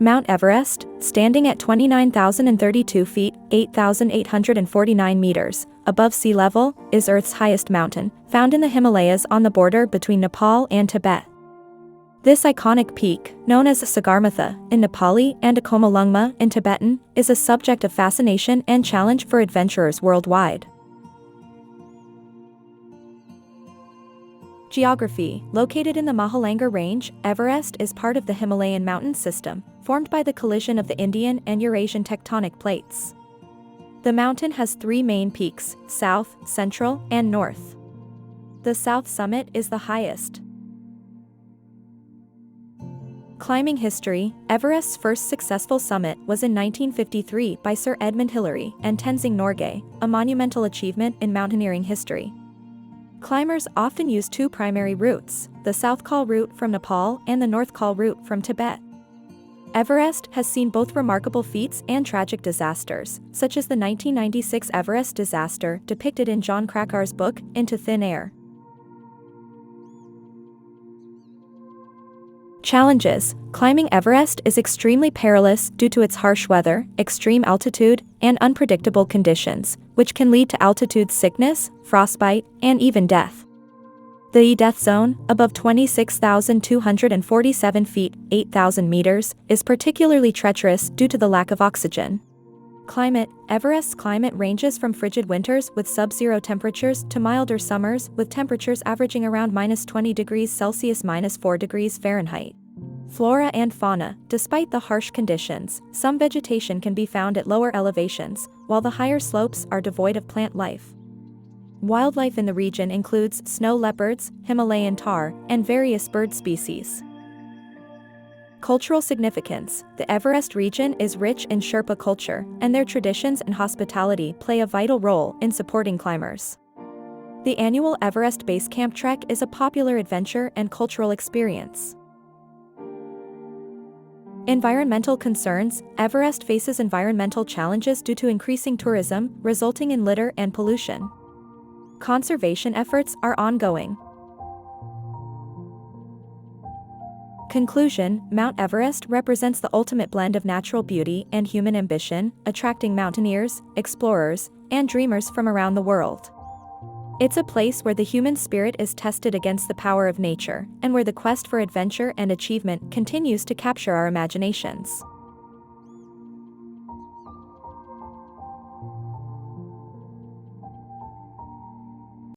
Mount Everest, standing at 29,032 feet, 8,849 meters, above sea level, is Earth's highest mountain, found in the Himalayas on the border between Nepal and Tibet. This iconic peak, known as Sagarmatha in Nepali and Chomolungma in Tibetan, is a subject of fascination and challenge for adventurers worldwide. Geography. Located in the Mahalangur Range, Everest is part of the Himalayan mountain system, formed by the collision of the Indian and Eurasian tectonic plates. The mountain has three main peaks: south, central, and north. The south summit is the highest. Climbing history. Everest's first successful summit was in 1953 by Sir Edmund and Tenzing Norgay, a monumental achievement in mountaineering history. Climbers often use two primary routes, the South Col route from Nepal and the North Col route from Tibet. Everest has seen both remarkable feats and tragic disasters, such as the 1996 Everest disaster depicted in Jon Krakauer's book, Into Thin Air. Challenges. Climbing Everest is extremely perilous due to its harsh weather, extreme altitude, and unpredictable conditions, which can lead to altitude sickness, frostbite, and even death. The death zone, above 26,247 feet, 8,000 meters, is particularly treacherous due to the lack of oxygen. Climate. Everest's climate ranges from frigid winters with sub-zero temperatures to milder summers with temperatures averaging around -20 degrees Celsius -4 degrees Fahrenheit. Flora and fauna. Despite the harsh conditions, some vegetation can be found at lower elevations, while the higher slopes are devoid of plant life. Wildlife in the region includes snow leopards, Himalayan tahr, and various bird species. Cultural significance. The Everest region is rich in Sherpa culture, and their traditions and hospitality play a vital role in supporting climbers. The annual Everest Base Camp Trek is a popular adventure and cultural experience. Environmental concerns. Everest faces environmental challenges due to increasing tourism, resulting in litter and pollution. Conservation efforts are ongoing. Conclusion. Mount Everest represents the ultimate blend of natural beauty and human ambition, attracting mountaineers, explorers, and dreamers from around the world. It's a place where the human spirit is tested against the power of nature, and where the quest for adventure and achievement continues to capture our imaginations.